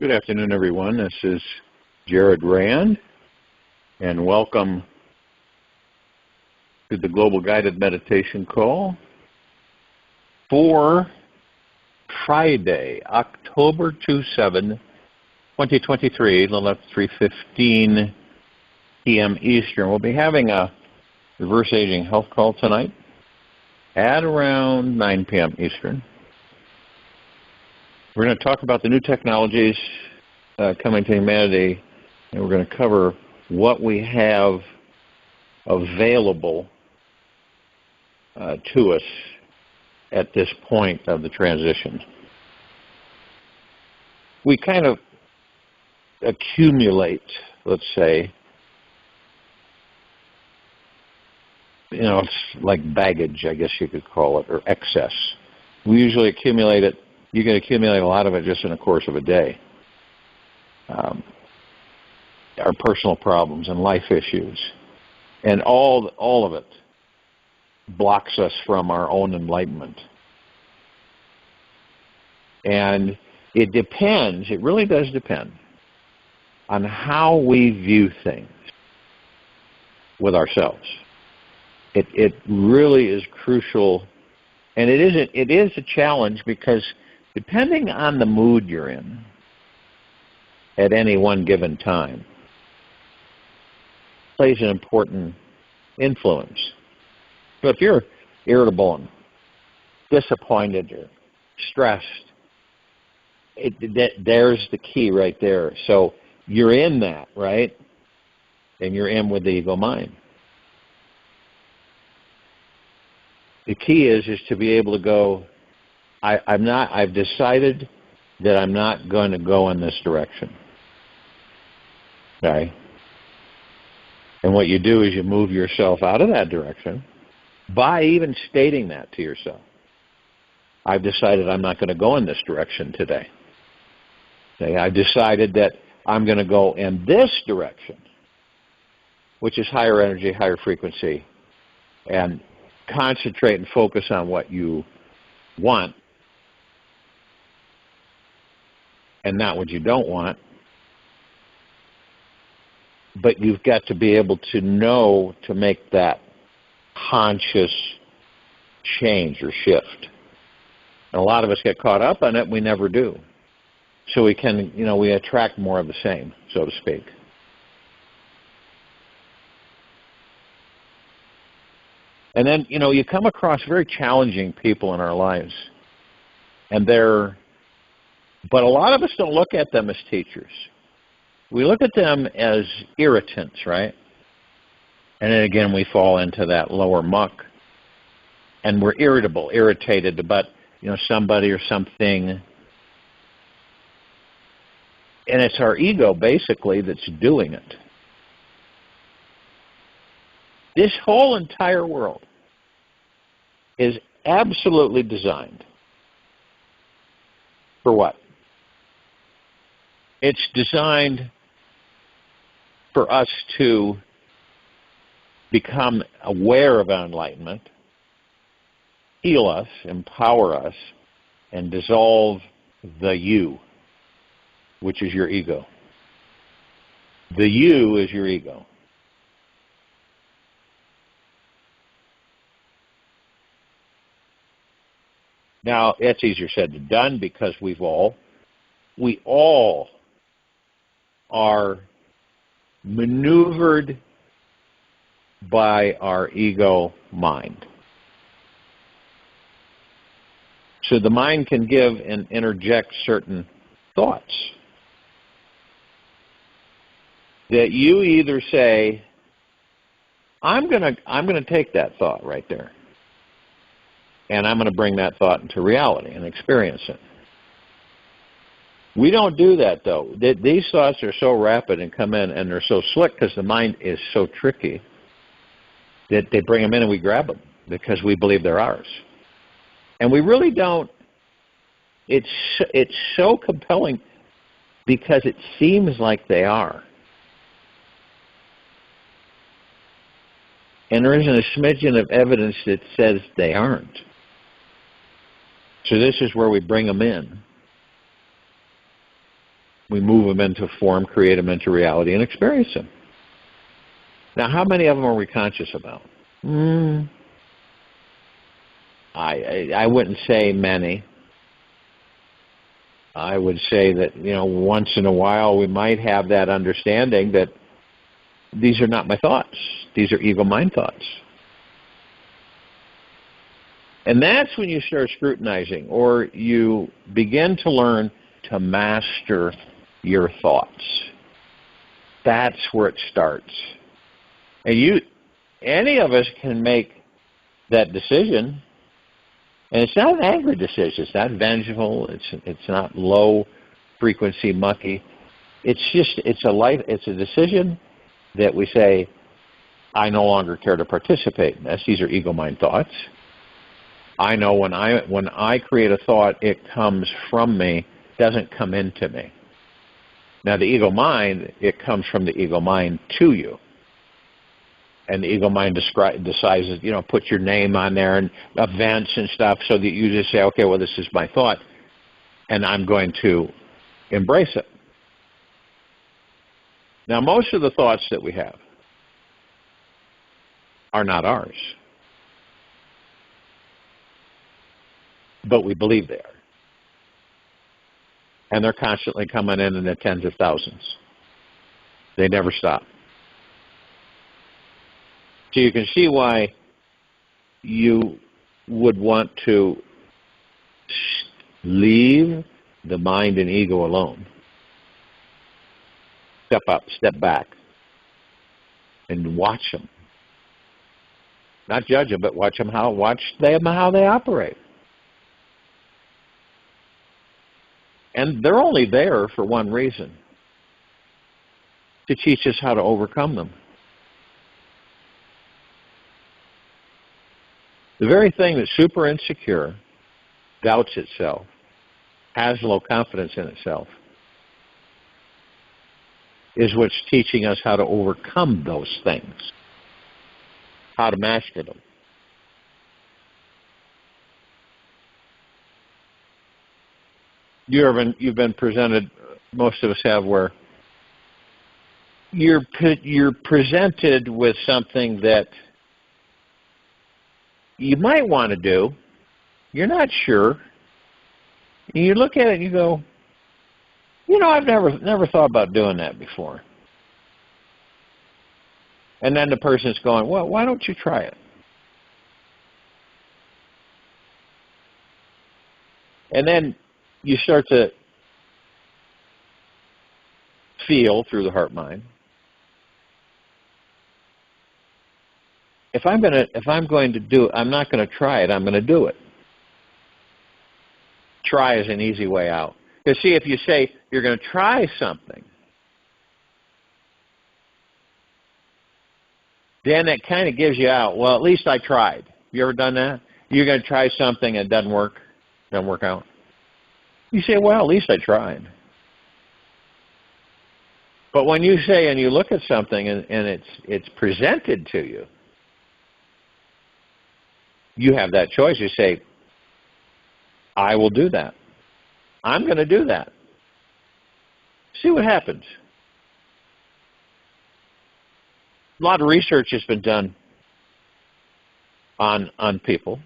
Good afternoon, everyone. This is Jared Rand, and welcome to the Global Guided Meditation Call for Friday, October 27, 2023, a little after 3:15 p.m. Eastern. We'll be having a reverse aging health call tonight at around 9 p.m. Eastern. We're going to talk about the new technologies coming to humanity, and we're going to cover what we have available to us at this point of the transition. We kind of accumulate, let's say, it's like baggage, I guess you could call it, or excess. We usually accumulate it. You can accumulate a lot of it just in the course of a day. Our personal problems and life issues, and all of it blocks us from our own enlightenment. And it depends, it really does depend on how we view things with ourselves. It really is crucial, and it is a challenge because depending on the mood you're in at any one given time, plays an important influence. So if you're irritable and disappointed or stressed, there's the key right there. So you're in that, right? And you're in with the ego mind. The key is to be able to go, I've decided that I'm not going to go in this direction. Okay? And what you do is you move yourself out of that direction by even stating that to yourself. I've decided I'm not going to go in this direction today. Okay? I've decided that I'm going to go in this direction, which is higher energy, higher frequency, and concentrate and focus on what you want and not what you don't want. But you've got to be able to know to make that conscious change or shift. And a lot of us get caught up on it, we never do. So we can, we attract more of the same, so to speak. And then, you come across very challenging people in our lives. But a lot of us don't look at them as teachers. We look at them as irritants, right? And then again, we fall into that lower muck. And we're irritated about, somebody or something. And it's our ego, basically, that's doing it. This whole entire world is absolutely designed for what? It's designed for us to become aware of our enlightenment, heal us, empower us, and dissolve the you, which is your ego. The you is your ego. Now, it's easier said than done because we all are maneuvered by our ego mind. So the mind can give and interject certain thoughts that you either say, I'm gonna take that thought right there, and I'm going to bring that thought into reality and experience it. We don't do that, though. These thoughts are so rapid and come in, and they're so slick because the mind is so tricky that they bring them in and we grab them because we believe they're ours. And we really don't. It's so compelling because it seems like they are. And there isn't a smidgen of evidence that says they aren't. So this is where we bring them in. We move them into form, create them into reality, and experience them. Now, how many of them are we conscious about? I wouldn't say many. I would say that, once in a while we might have that understanding that these are not my thoughts. These are ego mind thoughts. And that's when you start scrutinizing, or you begin to learn to master your thoughts. That's where it starts. And any of us can make that decision. And it's not an angry decision. It's not vengeful. It's not low frequency mucky. It's a decision that we say, I no longer care to participate in this. These are ego mind thoughts. I know when I create a thought, it comes from me, doesn't come into me. Now the ego mind, it comes from the ego mind to you. And the ego mind decides, put your name on there and events and stuff so that you just say, okay, well, this is my thought, and I'm going to embrace it. Now, most of the thoughts that we have are not ours, but we believe they are. And they're constantly coming in the tens of thousands. They never stop. So you can see why you would want to leave the mind and ego alone. Step up, step back, and watch them. Not judge them, but watch them how they operate. And they're only there for one reason: to teach us how to overcome them. The very thing that's super insecure, doubts itself, has low confidence in itself, is what's teaching us how to overcome those things, how to master them. You've been presented, most of us have, where you're presented with something that you might want to do, you're not sure, and you look at it and you go, I've never thought about doing that before. And then the person's going, well, why don't you try it? And then you start to feel through the heart mind. If I'm going to do it, I'm not going to try it, I'm going to do it. Try is an easy way out. Because see, if you say you're going to try something, then it kind of gives you out, well, at least I tried. You ever done that? You're going to try something and it doesn't work out. You say, well, at least I tried. But when you say and you look at something and it's presented to you, you have that choice. You say, I will do that. I'm going to do that. See what happens. A lot of research has been done on people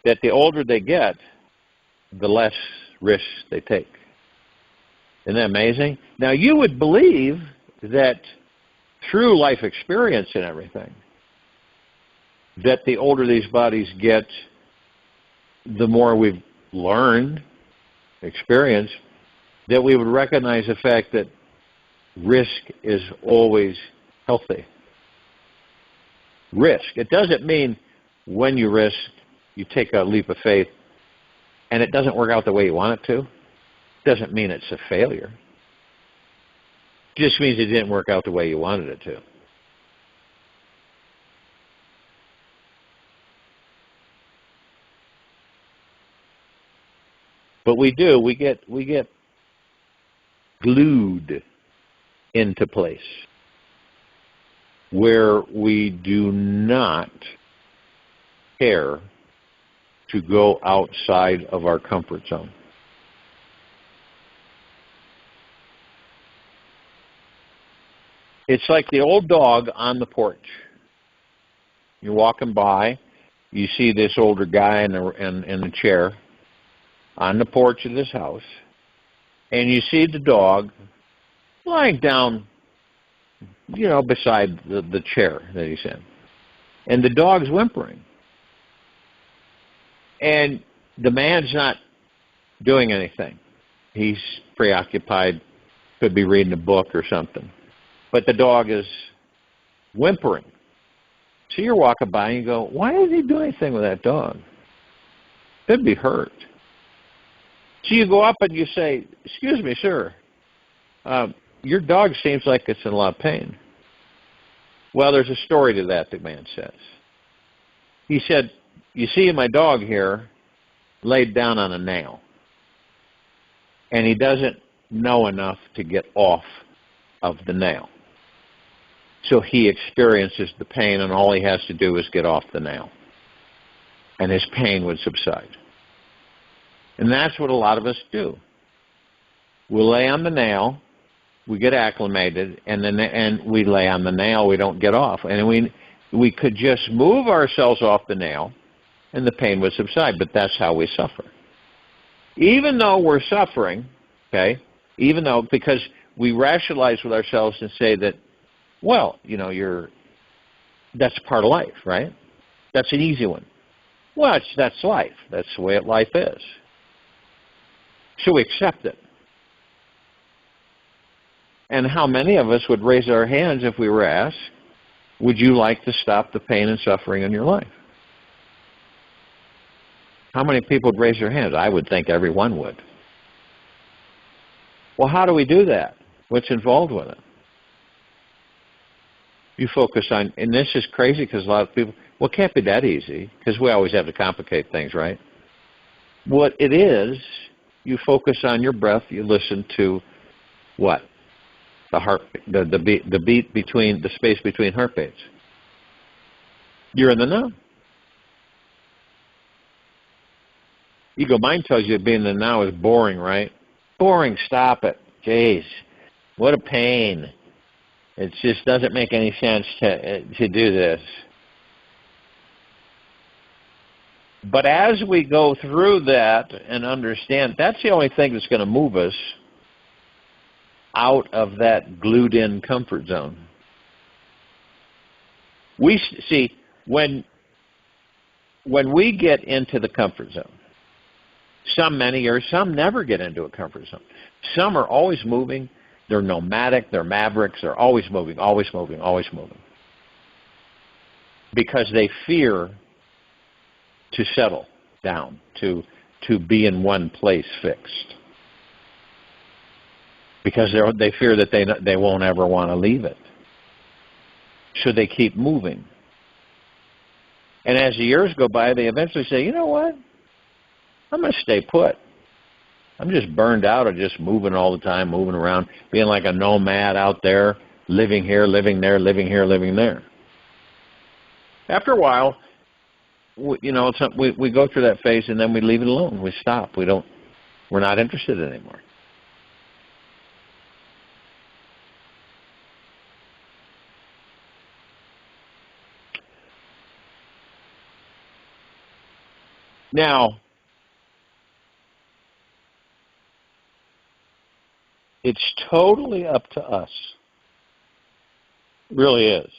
that the older they get, the less risks they take. Isn't that amazing? Now, you would believe that through life experience and everything, that the older these bodies get, the more we've learned, experienced, that we would recognize the fact that risk is always healthy. Risk. It doesn't mean when you risk, you take a leap of faith, and it doesn't work out the way you want it to. It doesn't mean it's a failure. It just means it didn't work out the way you wanted it to. But we get glued into place where we do not care to go outside of our comfort zone. It's like the old dog on the porch. You're walking by, you see this older guy in the chair on the porch of this house, and you see the dog lying down, beside the chair that he's in. And the dog's whimpering. And the man's not doing anything. He's preoccupied, could be reading a book or something. But the dog is whimpering. So you're walking by and you go, why does he do anything with that dog? Could be hurt. So you go up and you say, excuse me, sir, your dog seems like it's in a lot of pain. Well, there's a story to that, the man says. He said, you see my dog here laid down on a nail, and he doesn't know enough to get off of the nail. So he experiences the pain, and all he has to do is get off the nail, and his pain would subside. And that's what a lot of us do. We'll lay on the nail, we get acclimated, and we lay on the nail, we don't get off. And we could just move ourselves off the nail, and the pain would subside, but that's how we suffer. Even though we're suffering, okay, because we rationalize with ourselves and say that, well, that's part of life, right? That's an easy one. Well, that's life. That's the way life is. So we accept it. And how many of us would raise our hands if we were asked, would you like to stop the pain and suffering in your life? How many people would raise their hands? I would think everyone would. Well, how do we do that? What's involved with it? You focus on, and this is crazy because a lot of people, well, it can't be that easy because we always have to complicate things, right? What it is, you focus on your breath, you listen to what? The heart, the beat between, the space between heartbeats. You're in the now. Ego mind tells you being in the now is boring, right? Boring, stop it. Jeez, what a pain. It just doesn't make any sense to do this. But as we go through that and understand, that's the only thing that's going to move us out of that glued-in comfort zone. We see, when we get into the comfort zone, some never get into a comfort zone. Some are always moving. They're nomadic. They're mavericks. They're always moving, always moving, always moving. Because they fear to settle down, to be in one place fixed. Because they fear that they won't ever want to leave it. So they keep moving. And as the years go by, they eventually say, you know what? I'm going to stay put. I'm just burned out of just moving all the time, moving around, being like a nomad out there, living here, living there, living here, living there. After a while, we go through that phase and then we leave it alone. We stop. We're not interested anymore. Now, it's totally up to us. It really is.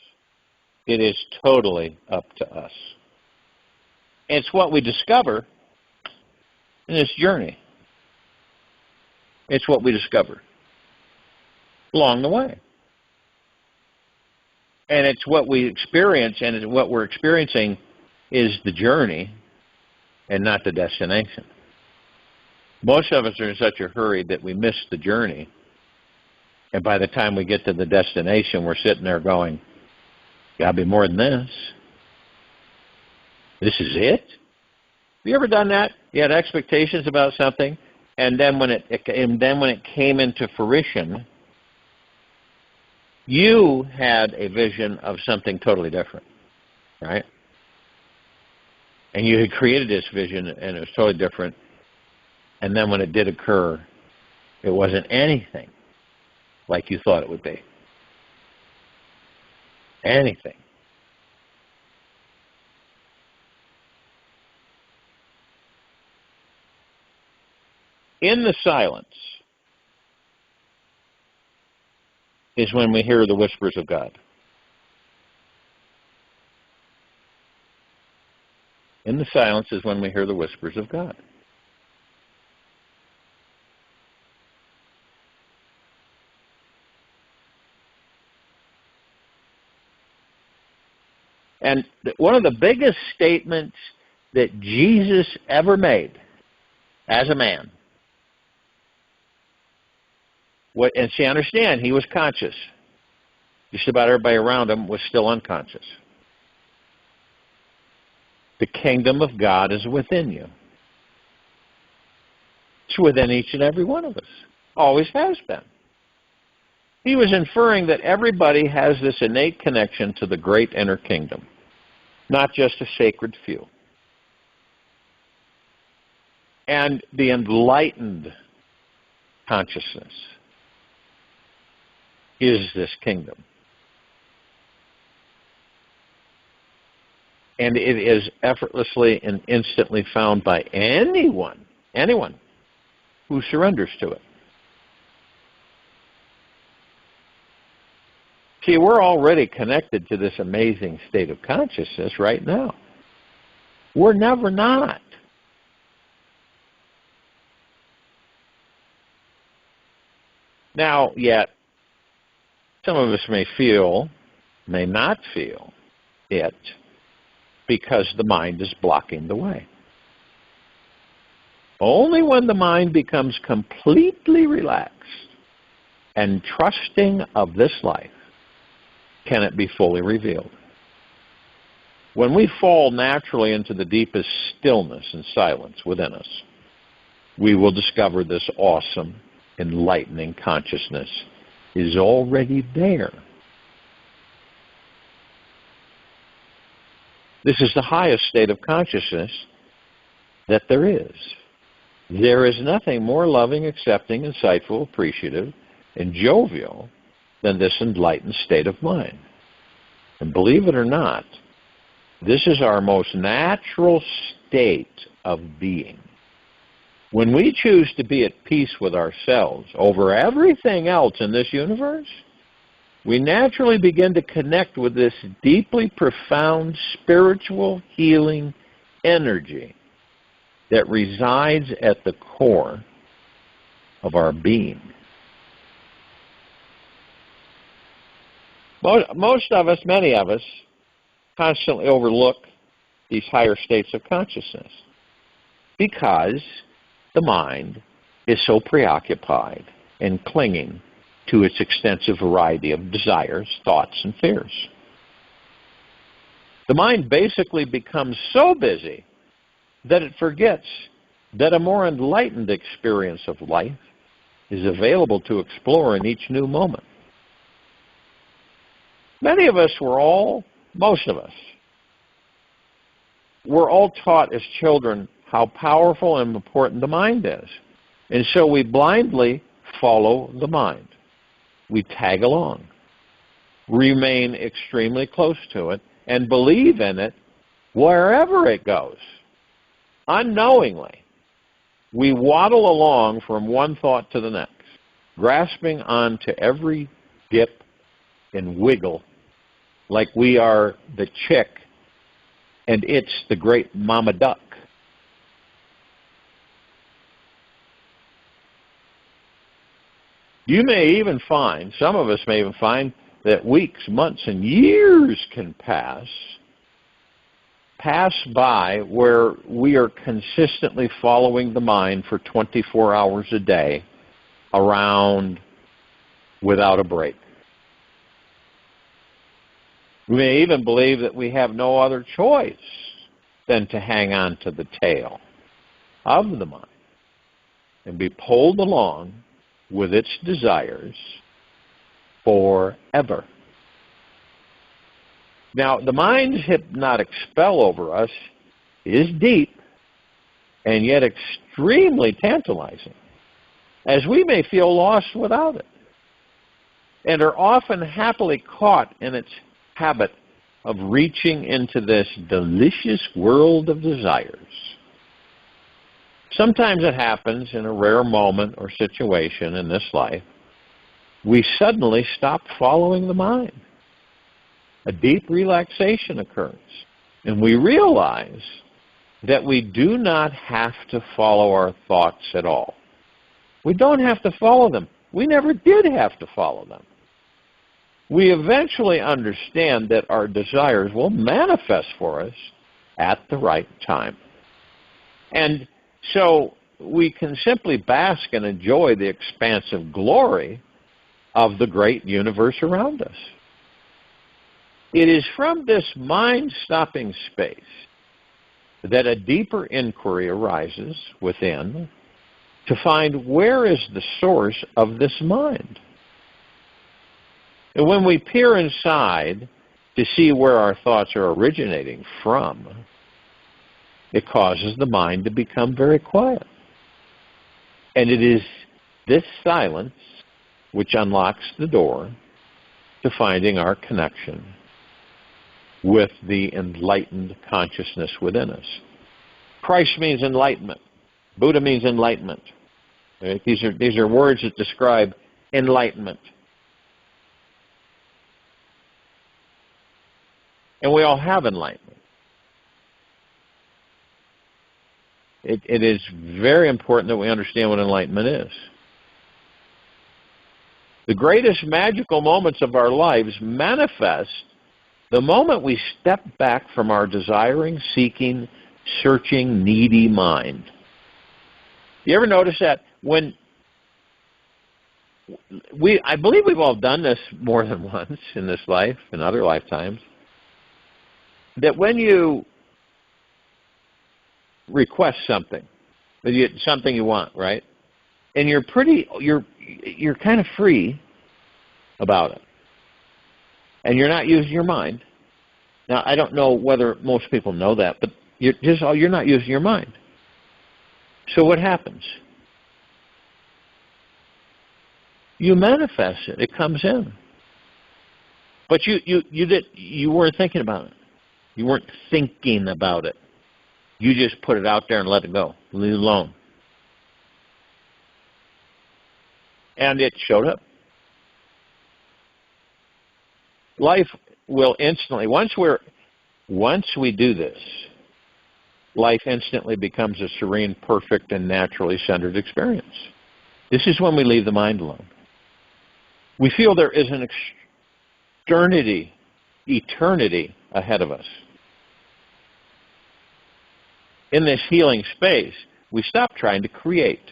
It is totally up to us. It's what we discover in this journey. It's what we discover along the way. And it's what we experience, and what we're experiencing is the journey and not the destination. Most of us are in such a hurry that we miss the journey. And by the time we get to the destination, we're sitting there going, gotta be more than this. This is it? Have you ever done that? You had expectations about something, and then when it came into fruition, you had a vision of something totally different, right? And you had created this vision, and it was totally different. And then when it did occur, it wasn't anything like you thought it would be. anything. In the silence is when we hear the whispers of God. In the silence is when we hear the whispers of God. And one of the biggest statements that Jesus ever made as a man, and see, understand, he was conscious. Just about everybody around him was still unconscious. The kingdom of God is within you. It's within each and every one of us. Always has been. He was inferring that everybody has this innate connection to the great inner kingdom, not just a sacred few. And the enlightened consciousness is this kingdom. And it is effortlessly and instantly found by anyone who surrenders to it. See, we're already connected to this amazing state of consciousness right now. We're never not. Now, yet, some of us may not feel it because the mind is blocking the way. Only when the mind becomes completely relaxed and trusting of this life can it be fully revealed. When we fall naturally into the deepest stillness and silence within us, we will discover this awesome, enlightening consciousness is already there. This is the highest state of consciousness that there is. There is nothing more loving, accepting, insightful, appreciative, and jovial than this enlightened state of mind. And believe it or not, this is our most natural state of being. When we choose to be at peace with ourselves over everything else in this universe, we naturally begin to connect with this deeply profound spiritual healing energy that resides at the core of our being. Most of us, many of us, constantly overlook these higher states of consciousness because the mind is so preoccupied and clinging to its extensive variety of desires, thoughts, and fears. The mind basically becomes so busy that it forgets that a more enlightened experience of life is available to explore in each new moment. Most of us, were all taught as children how powerful and important the mind is. And so we blindly follow the mind. We tag along, remain extremely close to it, and believe in it wherever it goes. Unknowingly, we waddle along from one thought to the next, grasping onto every dip and wiggle like we are the chick and it's the great mama duck. You may even find, some of us may even find, that weeks, months, and years can pass by where we are consistently following the mind for 24 hours a day around without a break. We may even believe that we have no other choice than to hang on to the tail of the mind and be pulled along with its desires forever. Now, the mind's hypnotic spell over us is deep and yet extremely tantalizing, as we may feel lost without it, and are often happily caught in its habit of reaching into this delicious world of desires. Sometimes it happens in a rare moment or situation in this life. We suddenly stop following the mind. A deep relaxation occurs, and we realize that we do not have to follow our thoughts at all. We don't have to follow them. We never did have to follow them. We eventually understand that our desires will manifest for us at the right time. And so we can simply bask and enjoy the expansive glory of the great universe around us. It is from this mind-stopping space that a deeper inquiry arises within to find where is the source of this mind. And when we peer inside to see where our thoughts are originating from, it causes the mind to become very quiet. And it is this silence which unlocks the door to finding our connection with the enlightened consciousness within us. Christ means enlightenment. Buddha means enlightenment. Right? These are words that describe enlightenment. And we all have enlightenment. It is very important that we understand what enlightenment is. The greatest magical moments of our lives manifest the moment we step back from our desiring, seeking, searching, needy mind. You ever notice that? I believe we've all done this more than once in this life, in other lifetimes, that when you request something you want, right? And you're kind of free about it. And you're not using your mind. Now, I don't know whether most people know that, but you're not using your mind. So what happens? You manifest it. It comes in. But you weren't thinking about it. You weren't thinking about it. You just put it out there and let it go. Leave it alone. And it showed up. Life will instantly, once we do this, life instantly becomes a serene, perfect, and naturally centered experience. This is when we leave the mind alone. We feel there is an eternity ahead of us. In this healing space, we stop trying to create,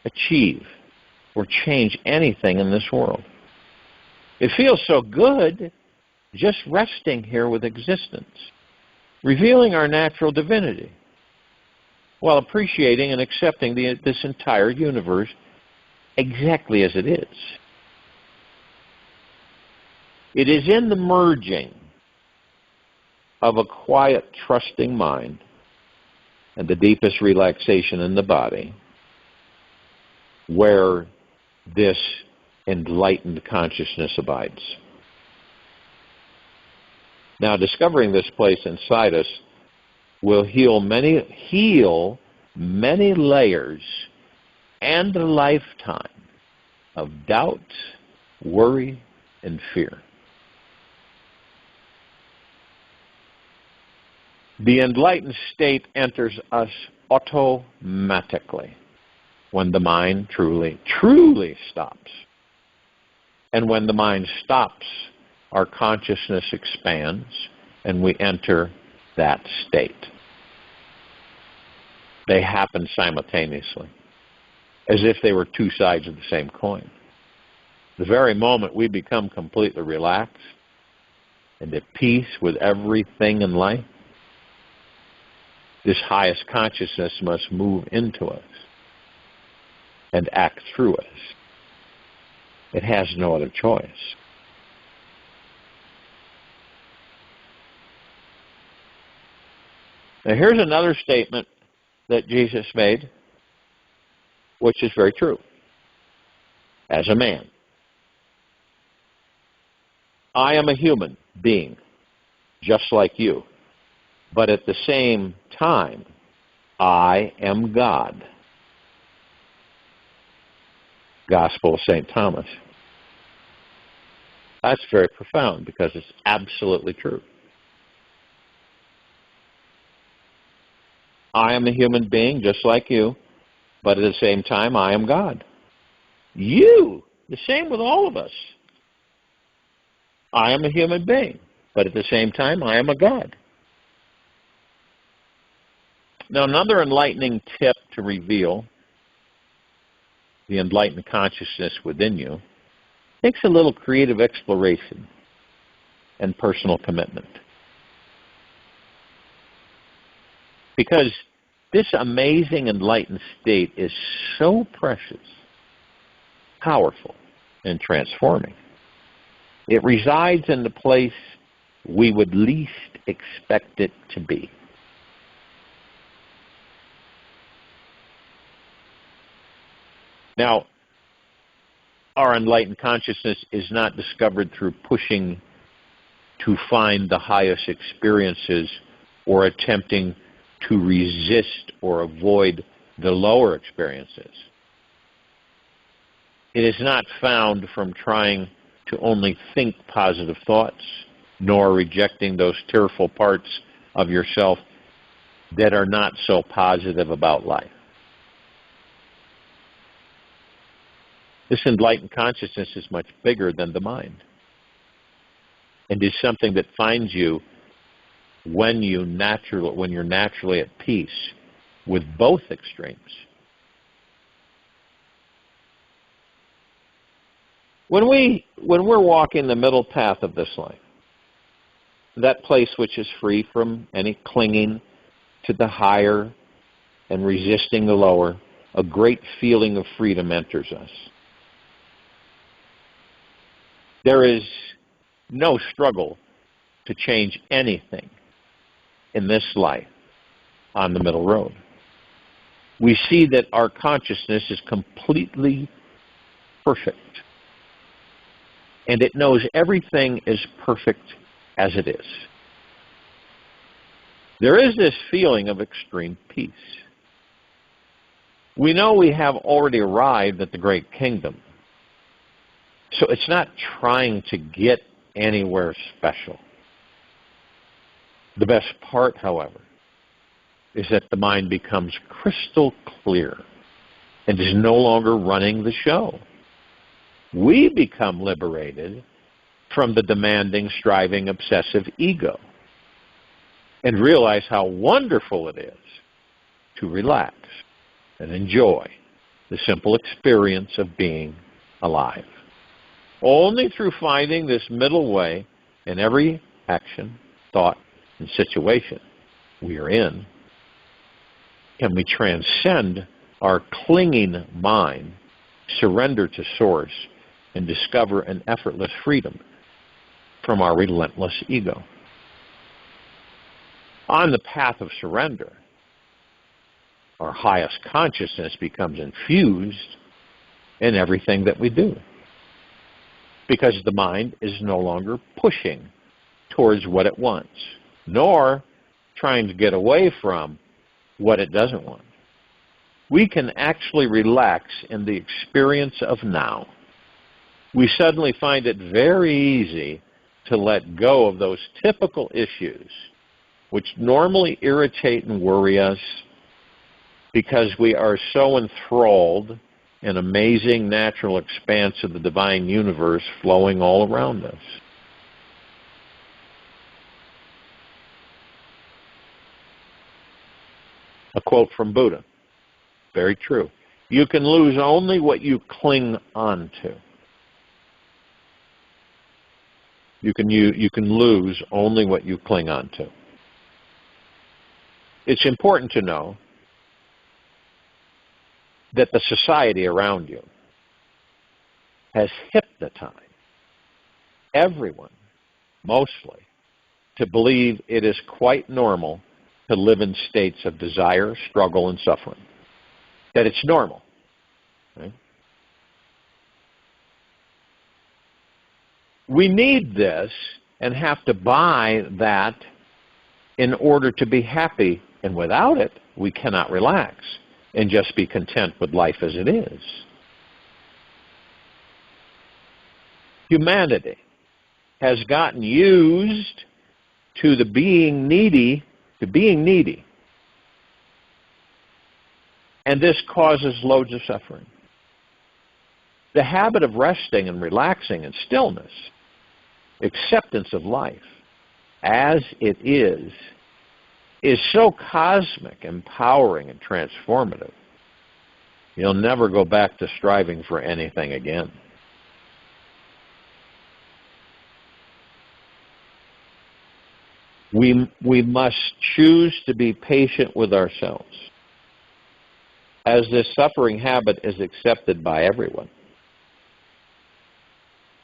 achieve, or change anything in this world. It feels so good just resting here with existence, revealing our natural divinity, while appreciating and accepting this entire universe exactly as it is. It is in the merging of a quiet, trusting mind and the deepest relaxation in the body where this enlightened consciousness abides. Now, discovering this place inside us will heal many layers and a lifetime of doubt, worry, and fear. The enlightened state enters us automatically when the mind truly stops. And when the mind stops, our consciousness expands and we enter that state. They happen simultaneously, as if they were two sides of the same coin. The very moment we become completely relaxed and at peace with everything in life, this highest consciousness must move into us and act through us. It has no other choice. Now here's another statement that Jesus made, which is very true. As a man, I am a human being, just like you. But at the same time, I am God. Gospel of St. Thomas. That's very profound because it's absolutely true. I am a human being just like you, but at the same time, I am God. You, the same with all of us. I am a human being, but at the same time, I am a God. Now, another enlightening tip to reveal the enlightened consciousness within you takes a little creative exploration and personal commitment. Because this amazing enlightened state is so precious, powerful, and transforming. It resides in the place we would least expect it to be. Now, our enlightened consciousness is not discovered through pushing to find the highest experiences or attempting to resist or avoid the lower experiences. It is not found from trying to only think positive thoughts, nor rejecting those tearful parts of yourself that are not so positive about life. This enlightened consciousness is much bigger than the mind, and is something that finds you when you're naturally at peace with both extremes. When we're walking the middle path of this life, that place which is free from any clinging to the higher and resisting the lower, a great feeling of freedom enters us. There is no struggle to change anything in this life on the middle road. We see that our consciousness is completely perfect, and it knows everything is perfect as it is. There is this feeling of extreme peace. We know we have already arrived at the great kingdom. So it's not trying to get anywhere special. The best part, however, is that the mind becomes crystal clear and is no longer running the show. We become liberated from the demanding, striving, obsessive ego and realize how wonderful it is to relax and enjoy the simple experience of being alive. Only through finding this middle way in every action, thought, and situation we are in can we transcend our clinging mind, surrender to Source, and discover an effortless freedom from our relentless ego. On the path of surrender, our highest consciousness becomes infused in everything that we do, because the mind is no longer pushing towards what it wants, nor trying to get away from what it doesn't want. We can actually relax in the experience of now. We suddenly find it very easy to let go of those typical issues which normally irritate and worry us because we are so enthralled an amazing natural expanse of the divine universe flowing all around us. A quote from Buddha, very true. You can lose only what you cling on to. You can lose only what you cling on to. It's important to know that the society around you has hypnotized everyone, mostly, to believe it is quite normal to live in states of desire, struggle, and suffering. That it's normal. Right? We need this and have to buy that in order to be happy. And without it, we cannot relax and just be content with life as it is. Humanity has gotten used to being needy. And this causes loads of suffering. The habit of resting and relaxing and stillness, acceptance of life as it is so cosmic, empowering, and transformative. You'll never go back to striving for anything again. We must choose to be patient with ourselves, as this suffering habit is accepted by everyone.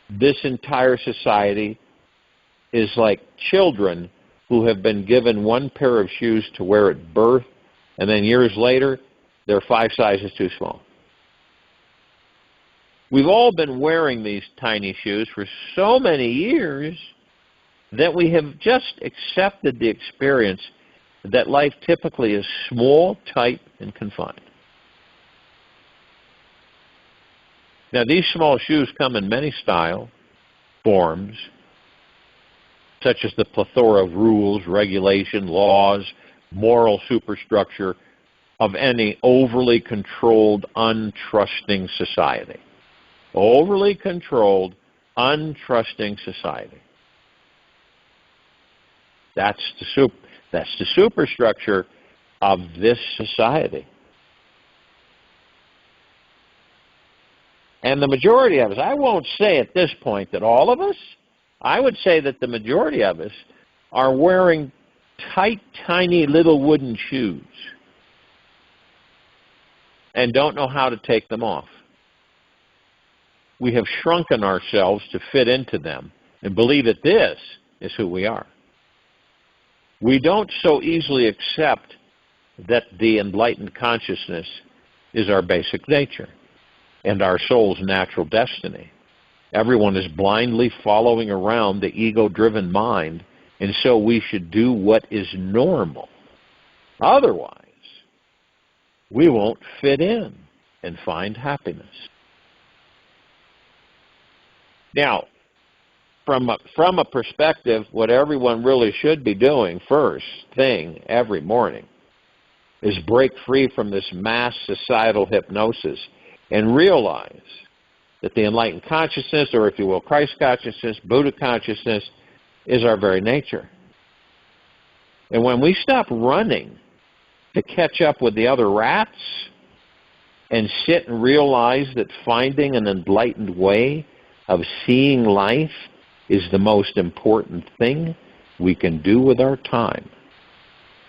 This entire society is like children who have been given one pair of shoes to wear at birth, and then years later, they're 5 sizes too small. We've all been wearing these tiny shoes for so many years that we have just accepted the experience that life typically is small, tight, and confined. Now, these small shoes come in many styles, forms, such as the plethora of rules, regulation, laws, moral superstructure of any overly controlled, untrusting society. Overly controlled, untrusting society. That's the superstructure of this society. And the majority of us, I won't say at this point that all of us, I would say that the majority of us are wearing tight, tiny little wooden shoes and don't know how to take them off. We have shrunken ourselves to fit into them and believe that this is who we are. We don't so easily accept that the enlightened consciousness is our basic nature and our soul's natural destiny. Everyone is blindly following around the ego-driven mind, and so we should do what is normal. Otherwise, we won't fit in and find happiness. Now, from a perspective, what everyone really should be doing first thing every morning is break free from this mass societal hypnosis and realize that the enlightened consciousness, or if you will, Christ consciousness, Buddha consciousness, is our very nature. And when we stop running to catch up with the other rats and sit and realize that finding an enlightened way of seeing life is the most important thing we can do with our time,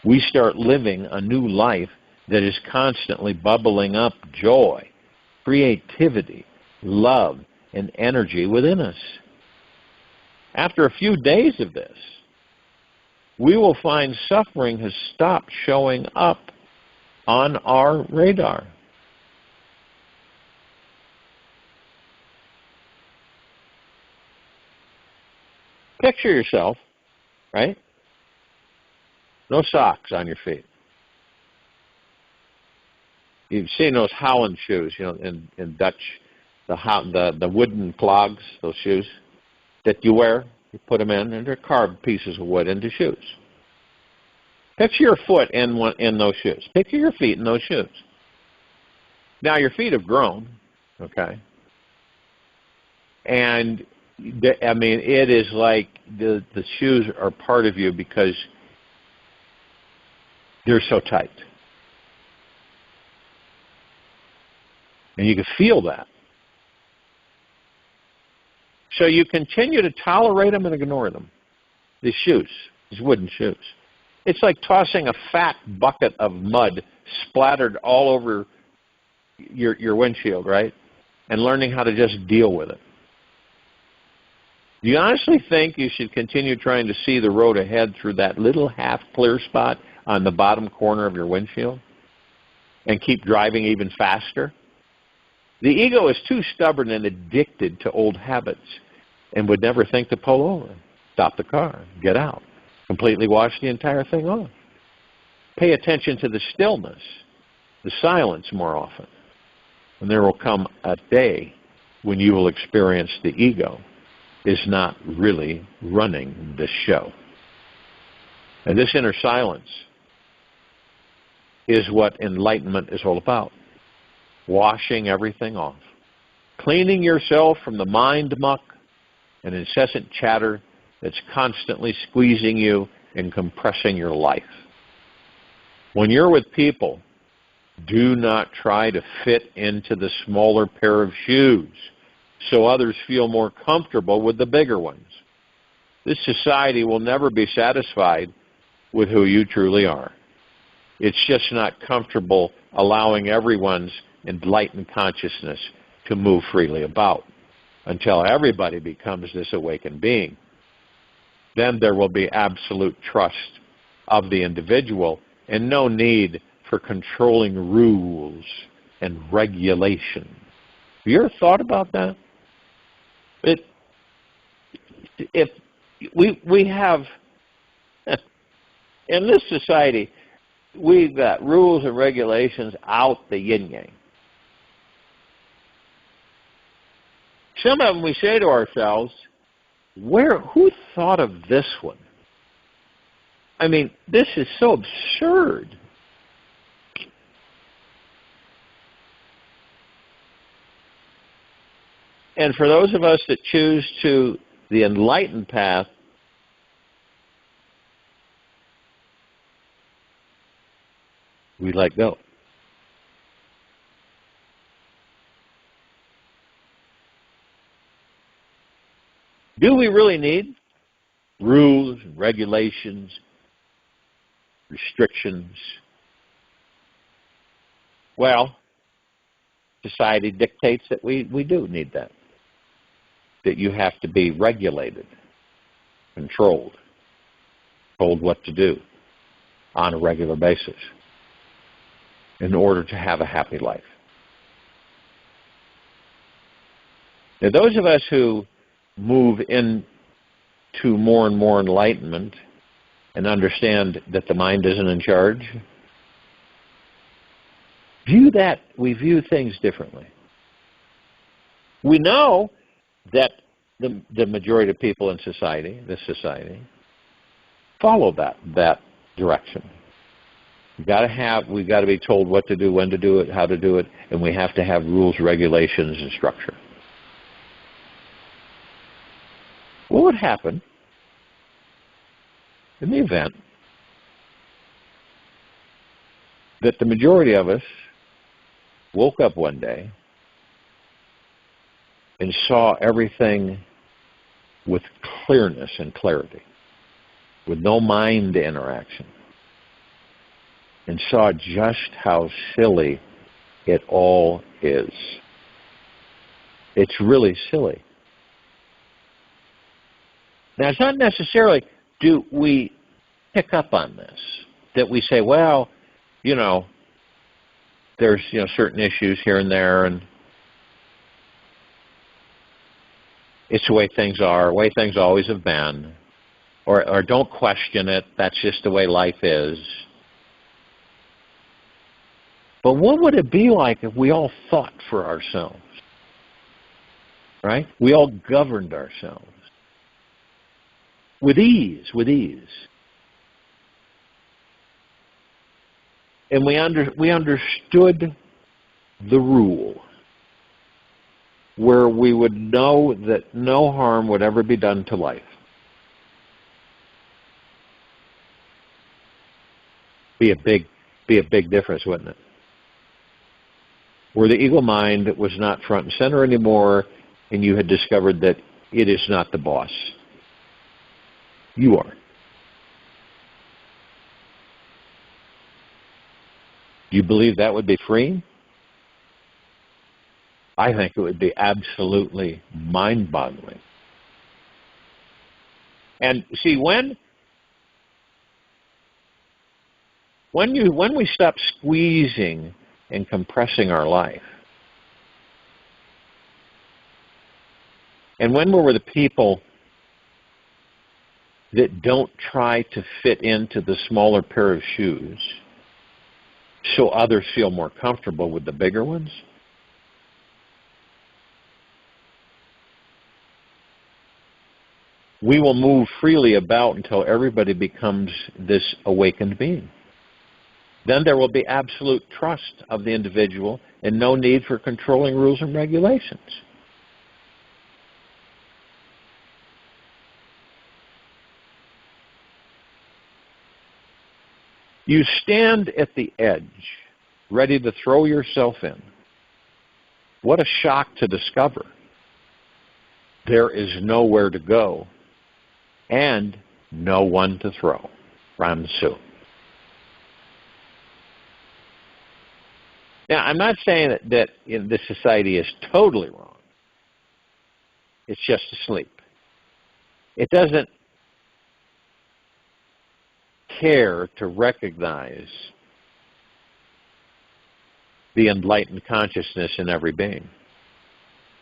we start living a new life that is constantly bubbling up joy, creativity, love, and energy within us. After a few days of this, we will find suffering has stopped showing up on our radar. Picture yourself, right? No socks on your feet. You've seen those Holland shoes, in Dutch, the wooden clogs, those shoes that you wear. You put them in, and they're carved pieces of wood into shoes. Picture your foot in those shoes. Picture your feet in those shoes. Now, your feet have grown, okay? And, it is like the shoes are part of you because they're so tight. And you can feel that. So you continue to tolerate them and ignore them. These shoes, these wooden shoes. It's like tossing a fat bucket of mud splattered all over your windshield, right? And learning how to just deal with it. Do you honestly think you should continue trying to see the road ahead through that little half-clear spot on the bottom corner of your windshield and keep driving even faster? The ego is too stubborn and addicted to old habits and would never think to pull over, stop the car, get out, completely wash the entire thing off. Pay attention to the stillness, the silence more often. And there will come a day when you will experience the ego is not really running this show. And this inner silence is what enlightenment is all about. Washing everything off. Cleaning yourself from the mind muck and incessant chatter that's constantly squeezing you and compressing your life. When you're with people, do not try to fit into the smaller pair of shoes so others feel more comfortable with the bigger ones. This society will never be satisfied with who you truly are. It's just not comfortable allowing everyone's enlightened consciousness to move freely about until everybody becomes this awakened being. Then there will be absolute trust of the individual and no need for controlling rules and regulation. Have you ever thought about that? If we have, in this society, we've got rules and regulations out the yin-yang. Some of them we say to ourselves, who thought of this one? I mean, this is so absurd. And for those of us that choose to the enlightened path, we let go. Do we really need rules and regulations, restrictions? Well, society dictates that we do need that. That you have to be regulated, controlled, told what to do on a regular basis in order to have a happy life. Now, those of us who move into more and more enlightenment and understand that the mind isn't in charge, we view things differently. We know that the majority of people in society, this society, follow that direction. We've got to be told what to do, when to do it, how to do it, and we have to have rules, regulations, and structure. What would happen in the event that the majority of us woke up one day and saw everything with clearness and clarity, with no mind interaction, and saw just how silly it all is? It's really silly. Now, it's not necessarily do we pick up on this, that we say, well, there's certain issues here and there, and it's the way things are, the way things always have been, or don't question it, that's just the way life is. But what would it be like if we all thought for ourselves, right? We all governed ourselves. With ease. And we understood the rule, where we would know that no harm would ever be done to life. Be a big difference, wouldn't it? Where the ego mind was not front and center anymore, and you had discovered that it is not the boss. You are. You believe that would be freeing? I think it would be absolutely mind-boggling. And see, when we stop squeezing and compressing our life, And when we're with the people that don't try to fit into the smaller pair of shoes so others feel more comfortable with the bigger ones, we will move freely about until everybody becomes this awakened being. Then there will be absolute trust of the individual and no need for controlling rules and regulations. You stand at the edge, ready to throw yourself in. What a shock to discover. There is nowhere to go and no one to throw. Ram Tzu. Now, I'm not saying that this society is totally wrong. It's just asleep. It doesn't care to recognize the enlightened consciousness in every being.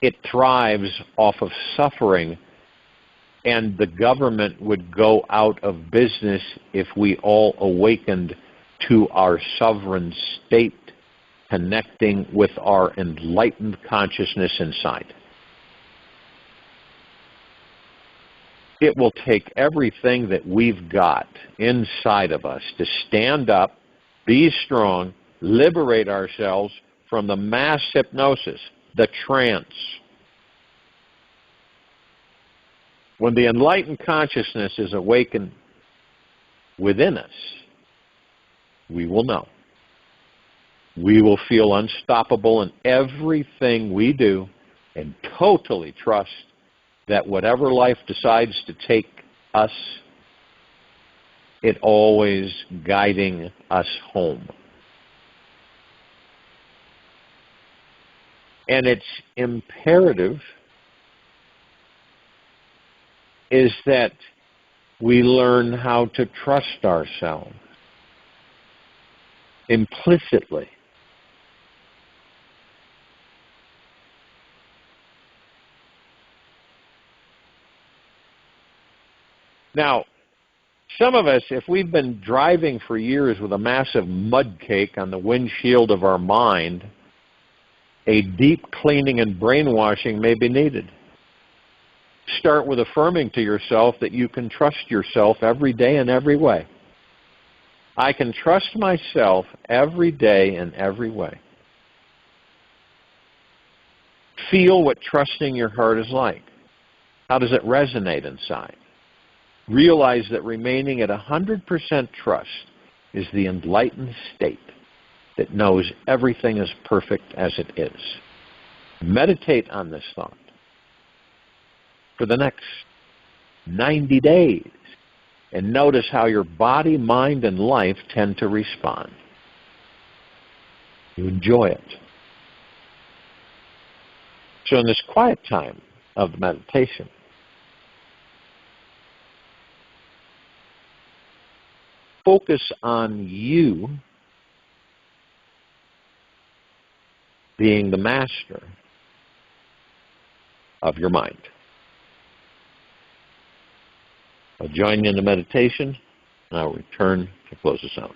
It thrives off of suffering, and the government would go out of business if we all awakened to our sovereign state, connecting with our enlightened consciousness inside. It will take everything that we've got inside of us to stand up, be strong, liberate ourselves from the mass hypnosis, the trance. When the enlightened consciousness is awakened within us, we will know. We will feel unstoppable in everything we do and totally trust that whatever life decides to take us, it always guiding us home. And it's imperative is that we learn how to trust ourselves implicitly. Now, some of us, if we've been driving for years with a massive mud cake on the windshield of our mind, a deep cleaning and brainwashing may be needed. Start with affirming to yourself that you can trust yourself every day in every way. I can trust myself every day in every way. Feel what trusting your heart is like. How does it resonate inside? Realize that remaining at 100% trust is the enlightened state that knows everything is perfect as it is. Meditate on this thought for the next 90 days and notice how your body, mind, and life tend to respond. You enjoy it. So in this quiet time of meditation, focus on you being the master of your mind. I'll join you in the meditation, and I'll return to close us out.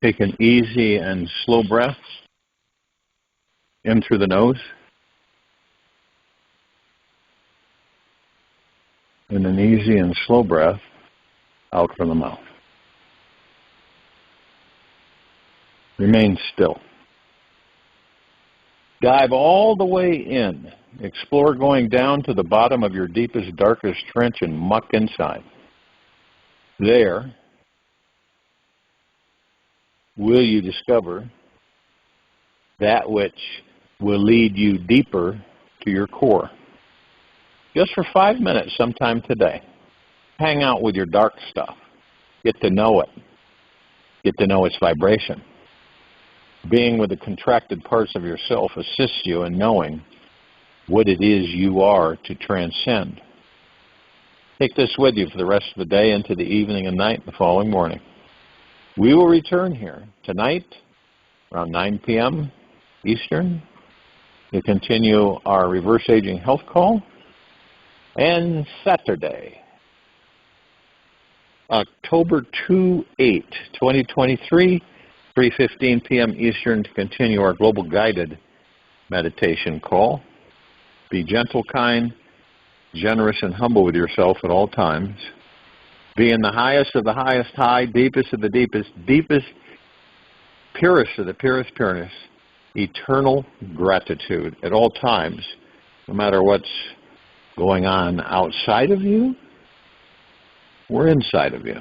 Take an easy and slow breath in through the nose, and an easy and slow breath out from the mouth. Remain still. Dive all the way in. Explore going down to the bottom of your deepest, darkest trench and muck inside. There, will you discover that which will lead you deeper to your core. Just for 5 minutes sometime today. Hang out with your dark stuff. Get to know it. Get to know its vibration. Being with the contracted parts of yourself assists you in knowing what it is you are to transcend. Take this with you for the rest of the day, into the evening and night, the following morning. We will return here tonight around 9 p.m. Eastern to continue our reverse aging health call. And Saturday, October 8, 2023, 3:15 p.m. Eastern, to continue our global guided meditation call. Be gentle, kind, generous, and humble with yourself at all times. Be in the highest of the highest high, deepest of the deepest, purest of the purest pureness, eternal gratitude at all times, no matter what's going on outside of you or inside of you.